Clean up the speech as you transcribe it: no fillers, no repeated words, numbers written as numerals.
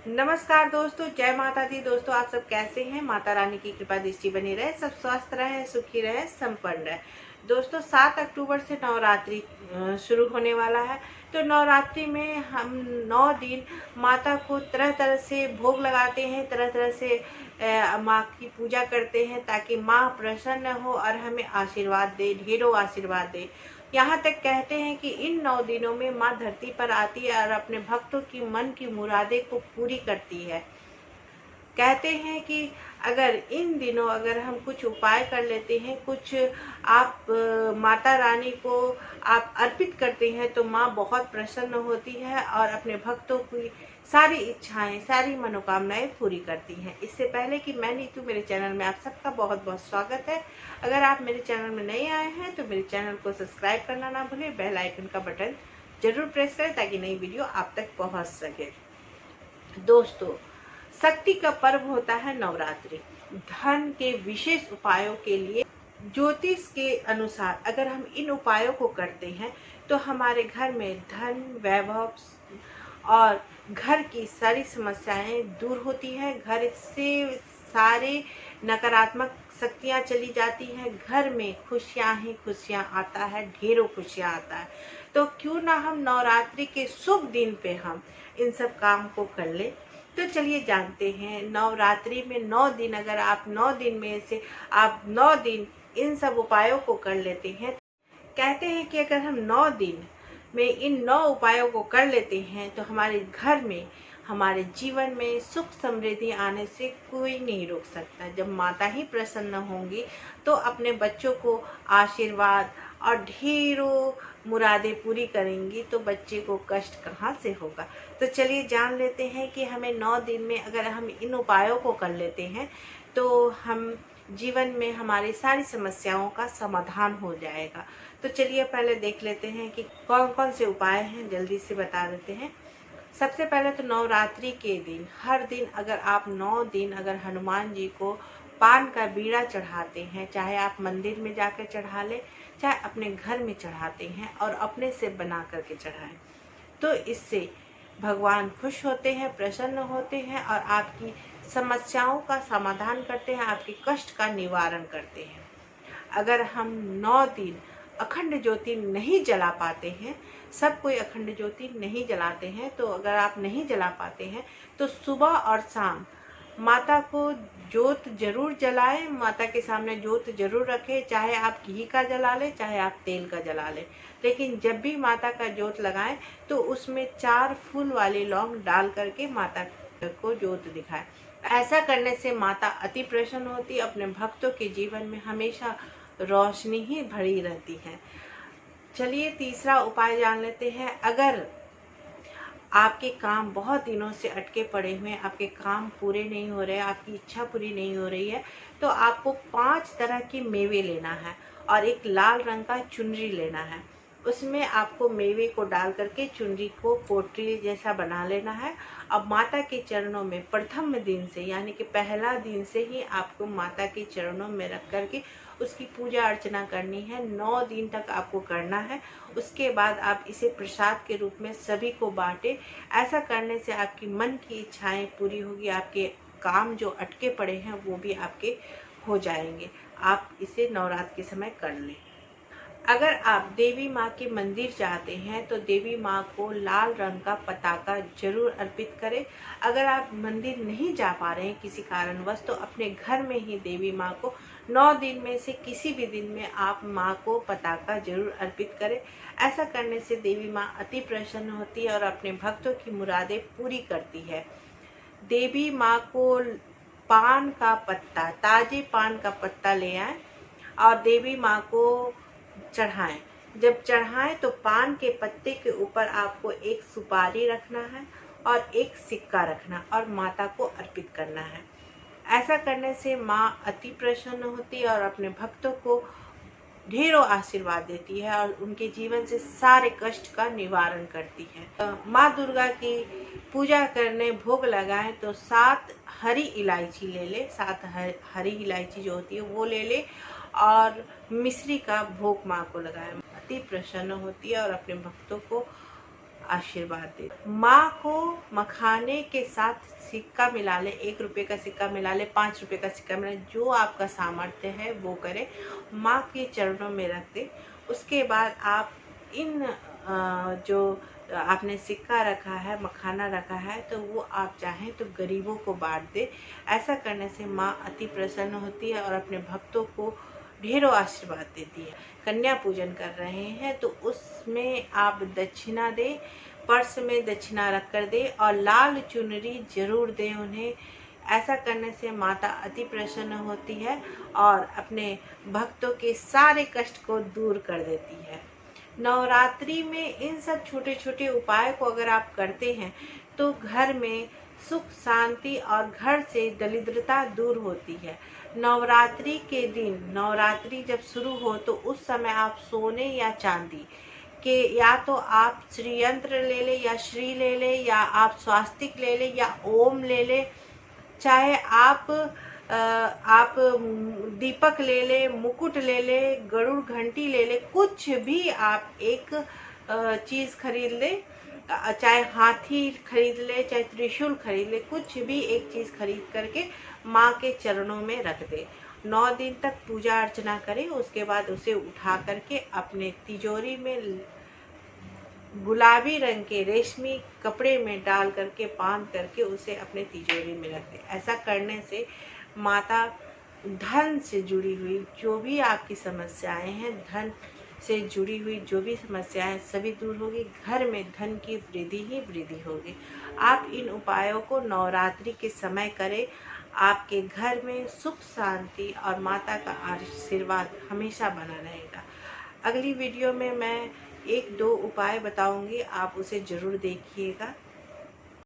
नमस्कार दोस्तों, जय माता दी। दोस्तों, आप सब कैसे हैं? माता रानी की कृपा दृष्टि बनी रहे, सब स्वस्थ रहे, सुखी रहे, संपन्न रहे। दोस्तों, 7 अक्टूबर से नवरात्रि शुरू होने वाला है। तो नवरात्रि में हम 9 दिन माता को तरह तरह से भोग लगाते हैं, तरह तरह से माँ की पूजा करते हैं ताकि माँ प्रसन्न हो और हमें आशीर्वाद दे, ढेरों आशीर्वाद दे। यहाँ तक कहते हैं कि इन 9 दिनों में माँ धरती पर आती है और अपने भक्तों की मन की मुरादें को पूरी करती है। कहते हैं कि अगर इन दिनों अगर हम कुछ उपाय कर लेते हैं, कुछ आप माता रानी को आप अर्पित करते हैं तो माँ बहुत प्रसन्न होती है और अपने भक्तों की सारी इच्छाएं, सारी मनोकामनाएं पूरी करती हैं। इससे पहले कि मैं नीतू, मेरे चैनल में आप सबका बहुत बहुत स्वागत है। अगर आप मेरे चैनल में नए आए हैं तो मेरे चैनल को सब्सक्राइब करना ना भूलें, बेल आइकन का बटन जरूर प्रेस करें ताकि नई वीडियो आप तक पहुंच सके। दोस्तों, शक्ति का पर्व होता है नवरात्रि। धन के विशेष उपायों के लिए ज्योतिष के अनुसार अगर हम इन उपायों को करते हैं तो हमारे घर में धन, वैभव और घर की सारी समस्याएं दूर होती हैं। घर से सारे नकारात्मक शक्तियां चली जाती हैं। घर में खुशियां ही खुशियां आता है, ढेरों खुशियां आता है। तो क्यों ना हम नवरात्रि के शुभ दिन पे हम इन सब काम को कर ले। तो चलिए जानते हैं, नवरात्रि में 9 दिन अगर आप 9 दिन में से आप 9 दिन इन सब उपायों को कर लेते हैं। कहते हैं कि अगर हम 9 दिन में इन 9 उपायों को कर लेते हैं तो हमारे घर में, हमारे जीवन में सुख समृद्धि आने से कोई नहीं रोक सकता। जब माता ही प्रसन्न होंगी तो अपने बच्चों को आशीर्वाद और ढेरों मुरादें पूरी करेंगी, तो बच्चे को कष्ट कहाँ से होगा। तो चलिए जान लेते हैं कि हमें 9 दिन में अगर हम इन उपायों को कर लेते हैं तो हम जीवन में हमारी सारी समस्याओं का समाधान हो जाएगा। तो चलिए पहले देख लेते हैं कि कौन कौन से उपाय हैं, जल्दी से बता देते हैं। सबसे पहले तो नवरात्रि के दिन, हर दिन अगर आप 9 दिन अगर हनुमान जी को पान का बीड़ा चढ़ाते हैं, चाहे आप मंदिर में जाकर चढ़ा लें, चाहे अपने घर में चढ़ाते हैं और अपने से बना करके चढ़ाएं, तो इससे भगवान खुश होते हैं, प्रसन्न होते हैं और आपकी समस्याओं का समाधान करते हैं, आपके कष्ट का निवारण करते हैं। अगर हम 9 दिन अखंड ज्योति नहीं जला पाते हैं, सब कोई अखंड ज्योति नहीं जलाते हैं, तो अगर आप नहीं जला पाते हैं तो सुबह और शाम माता को जोत जरूर जलाएं, माता के सामने जोत जरूर रखें। चाहे आप घी का जला लें, चाहे आप तेल का जला लें, लेकिन जब भी माता का जोत लगाएं तो उसमें 4 फूल वाली लौंग डाल करके माता को जोत दिखाएं। ऐसा करने से माता अति प्रसन्न होती, अपने भक्तों के जीवन में हमेशा रोशनी ही भरी रहती है। चलिए तीसरा उपाय जान लेते हैं। अगर आपके काम बहुत दिनों से अटके पड़े हुए हैं, आपके काम पूरे नहीं हो रहे, आपकी इच्छा पूरी नहीं हो रही है, तो आपको 5 तरह के मेवे लेना है और एक लाल रंग का चुनरी लेना है। उसमें आपको मेवे को डाल करके चुनरी को पोटली जैसा बना लेना है। अब माता के चरणों में प्रथम दिन से, यानी कि पहला दिन से ही आपको माता के चरणों में रख करके उसकी पूजा अर्चना करनी है। 9 दिन तक आपको करना है। उसके बाद आप इसे प्रसाद के रूप में सभी को बांटे। ऐसा करने से आपकी मन की इच्छाएं पूरी होगी, आपके काम जो अटके पड़े हैं वो भी आपके हो जाएंगे। आप इसे नवरात्र के समय कर लें। अगर आप देवी माँ के मंदिर जाते हैं तो देवी माँ को लाल रंग का पताका जरूर अर्पित करें। अगर आप मंदिर नहीं जा पा रहे हैं किसी कारणवश, तो अपने घर में ही देवी माँ को 9 दिन में से किसी भी दिन में आप माँ को पताका जरूर अर्पित करें। ऐसा करने से देवी माँ अति प्रसन्न होती है और अपने भक्तों की मुरादें पूरी करती है। देवी माँ को पान का पत्ता, ताजे पान का पत्ता ले आए और देवी माँ को चढ़ाएं। जब चढ़ाएं तो पान के पत्ते के ऊपर आपको एक सुपारी रखना है और एक सिक्का रखना और माता को अर्पित करना है। ऐसा करने से माँ अति प्रसन्न होती है और अपने भक्तों को ढेरों आशीर्वाद देती है और उनके जीवन से सारे कष्ट का निवारण करती है। माँ दुर्गा की पूजा करने भोग लगाएं तो 7 हरी इलायची ले ले, 7 हरी इलायची जो होती है वो ले ले और मिश्री का भोग माँ को लगाएं। अति प्रसन्न होती है और अपने भक्तों को आशीर्वाद दे। माँ को मखाने के साथ सिक्का मिला ले, 1 रुपये का सिक्का मिला ले, 5 रुपये का सिक्का मिला ले, जो आपका सामर्थ्य है वो करें, माँ के चरणों में रख दे। उसके बाद आप इन जो आपने सिक्का रखा है, मखाना रखा है, तो वो आप चाहें तो गरीबों को बांट दे। ऐसा करने से माँ अति प्रसन्न होती है और अपने भक्तों को ढेरों आशीर्वाद देती है। कन्या पूजन कर रहे हैं तो उसमें आप दक्षिणा दें, पर्स में दक्षिणा रख कर दे और लाल चुनरी जरूर दें उन्हें। ऐसा करने से माता अति प्रसन्न होती है और अपने भक्तों के सारे कष्ट को दूर कर देती है। नवरात्रि में इन सब छोटे छोटे उपाय को अगर आप करते हैं तो घर में सुख शांति और घर से दरिद्रता दूर होती है। नवरात्रि के दिन, नवरात्रि जब शुरू हो तो उस समय आप सोने या चांदी के, या तो आप श्री यंत्र ले ले या श्री ले ले, या आप स्वास्तिक ले ले या ओम ले ले, चाहे आप दीपक ले ले, मुकुट ले ले, गरुड़ घंटी ले ले, कुछ भी आप एक चीज़ खरीद ले, चाहे हाथी खरीद ले, चाहे त्रिशूल खरीद ले, कुछ भी एक चीज़ खरीद करके माँ के चरणों में रख दे। 9 दिन तक पूजा अर्चना करें। उसके बाद उसे उठा करके अपने तिजोरी में गुलाबी रंग के रेशमी कपड़े में डाल करके, बांध करके उसे अपने तिजोरी में रख दें। ऐसा करने से माता धन से जुड़ी हुई जो भी आपकी समस्याएं हैं, धन से जुड़ी हुई जो भी समस्याएं सभी दूर होगी। घर में धन की वृद्धि ही वृद्धि होगी। आप इन उपायों को नवरात्रि के समय करें। आपके घर में सुख शांति और माता का आशीर्वाद हमेशा बना रहेगा। अगली वीडियो में मैं 1-2 उपाय बताऊंगी, आप उसे ज़रूर देखिएगा।